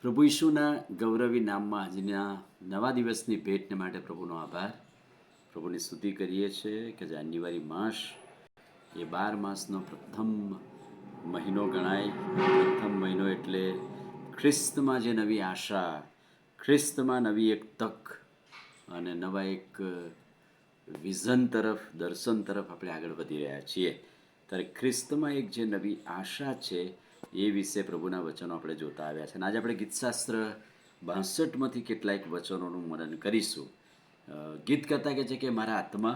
પ્રભુ ઈશુના ગૌરવી નામમાં આજના નવા દિવસની ભેટને માટે પ્રભુનો આભાર. પ્રભુની સ્તુતિ કરીએ છીએ કે જાન્યુઆરી માસ એ 12 માસનો પ્રથમ મહિનો ગણાય. પ્રથમ મહિનો એટલે ખ્રિસ્તમાં જે નવી આશા, ખ્રિસ્તમાં નવી એક તક અને નવા એક વિઝન તરફ, દર્શન તરફ આપણે આગળ વધી રહ્યા છીએ. ત્યારે ખ્રિસ્તમાં એક જે નવી આશા છે એ વિશે પ્રભુના વચનો આપણે જોતા આવ્યા છે. અને આજે આપણે ગીતશાસ્ત્ર 62માંથી કેટલાક વચનોનું મનન કરીશું. ગીત કરતા કહે છે કે મારા આત્મા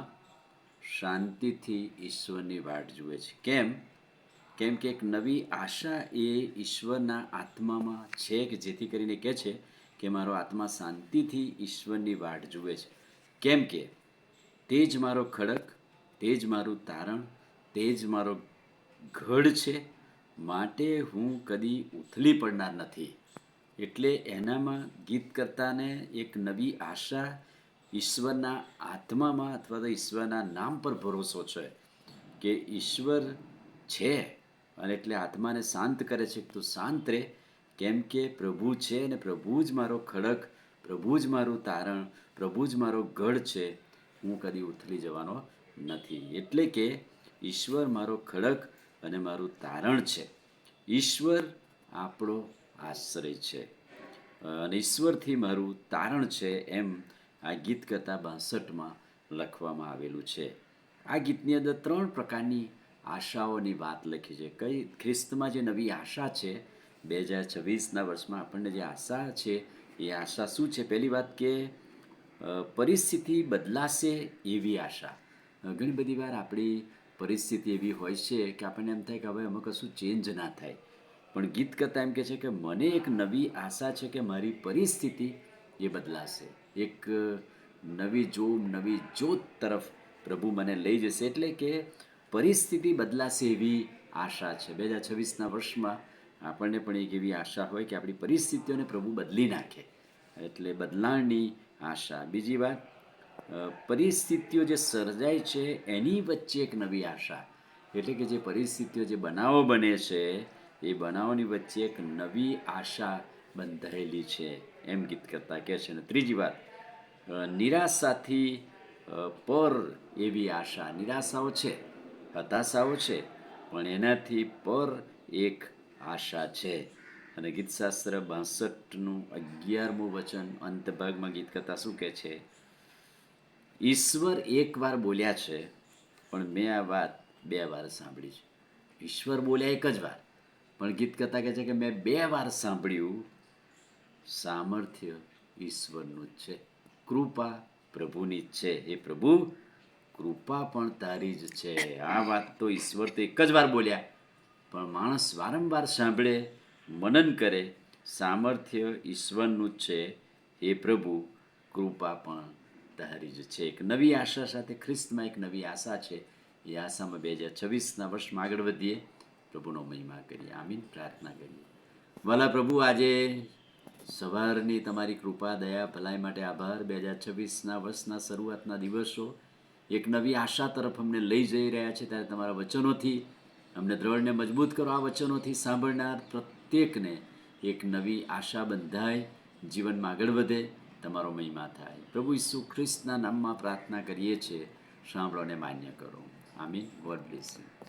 શાંતિથી ઈશ્વરની વાટ જુએ છે. કેમ કે એક નવી આશા એ ઈશ્વરના આત્મામાં છે, કે જેથી કરીને કહે છે કે મારો આત્મા શાંતિથી ઈશ્વરની વાટ જુએ છે. કેમ કે તે જ મારો ખડક, તે જ મારું તારણ, તે જ મારો ગઢ છે, માટે હું કદી ઉથલી પડનાર નથી. એટલે એનામાં ગીત કરતાને એક નવી આશા ઈશ્વરના આત્મામાં અથવા તો ઈશ્વરના નામ પર ભરોસો છે કે ઈશ્વર છે. અને એટલે આત્માને શાંત કરે છે. તું શાંત રહે, કેમ કે પ્રભુ છે અને પ્રભુ જ મારો ખડક, પ્રભુ જ મારું તારણ, પ્રભુ જ મારો ગઢ છે. હું કદી ઉથલી જવાનો નથી. એટલે કે ઈશ્વર મારો ખડક અને મારું તારણ છે. ઈશ્વર આપણો આશ્રય છે અને ઈશ્વરથી મારું તારણ છે, એમ આ ગીત કરતા 62માં લખવામાં આવેલું છે. આ ગીતની અંદર 3 પ્રકારની આશાઓની વાત લખી છે. કઈ ખ્રિસ્તમાં જે નવી આશા છે 2026ના વર્ષમાં આપણને જે આશા છે એ આશા શું છે? પહેલી વાત કે પરિસ્થિતિ બદલાશે એવી આશા. ઘણી બધી વાર આપણી પરિસ્થિતિ એવી હોય છે કે આપણને એમ થાય કે હવે એમાં કશું ચેન્જ ના થાય. પણ ગીત કરતા એમ કહે છે કે મને એક નવી આશા છે કે મારી પરિસ્થિતિ એ બદલાશે. એક નવી જોમ, નવી જોત તરફ પ્રભુ મને લઈ જશે. એટલે કે પરિસ્થિતિ બદલાશે એવી આશા છે. 2026ના વર્ષમાં આપણને પણ એક એવી આશા હોય કે આપણી પરિસ્થિતિઓને પ્રભુ બદલી નાખે. એટલે બદલાણની આશા. બીજી વાત, પરિસ્થિતિઓ જે સર્જાય છે એની વચ્ચે એક નવી આશા. એટલે કે જે પરિસ્થિતિઓ, જે બનાવો બને છે એ બનાવોની વચ્ચે એક નવી આશા બંધાયેલી છે, એમ ગીત કરતા કહે છે. અને ત્રીજી વાત, નિરાશાથી પર એવી આશા. નિરાશાઓ છે, હતાશાઓ છે, પણ એનાથી પર એક આશા છે. અને ગીતશાસ્ત્ર 62નું 11મું વચન અંત ભાગમાં ગીત કરતા શું કહે છે? ઈશ્વર એકવાર બોલ્યા છે, પણ મેં આ વાત 2 વાર સાંભળી છે. ઈશ્વર બોલ્યા એક જ વાર, પણ ગીત કરતા કહે છે કે મેં 2 વાર સાંભળ્યું. સામર્થ્ય ઈશ્વરનું જ છે, કૃપા પ્રભુની જ છે. એ પ્રભુ, કૃપા પણ તારી જ છે. આ વાત તો ઈશ્વર તો એક જ વાર બોલ્યા, પણ માણસ વારંવાર સાંભળે, મનન કરે. સામર્થ્ય ઈશ્વરનું જ છે. એ પ્રભુ, કૃપા પણ તારી જ છે. એક નવી આશા સાથે ખ્રિસ્તમાં એક નવી આશા છે. એ આશામાં 2026ના વર્ષમાં આગળ વધીએ, પ્રભુનો મહિમા કરીએ. આમીન. પ્રાર્થના કરીએ. વાલા પ્રભુ, આજે સવારની તમારી કૃપા, દયા, ભલાઈ માટે આભાર. 2026ના વર્ષના શરૂઆતના દિવસો એક નવી આશા તરફ અમને લઈ જઈ રહ્યા છે. ત્યારે તમારા વચનોથી અમને દ્રઢ ને મજબૂત કરો. આ વચનોથી સાંભળનાર પ્રત્યેકને એક નવી આશા બંધાય, જીવનમાં આગળ વધે, તમારો મહિમા થાય. પ્રભુ ઈસુ ખ્રિસ્તના નામમાં પ્રાર્થના કરીએ છીએ. સાંભળો અને માન્ય કરો. આમીન. God bless you.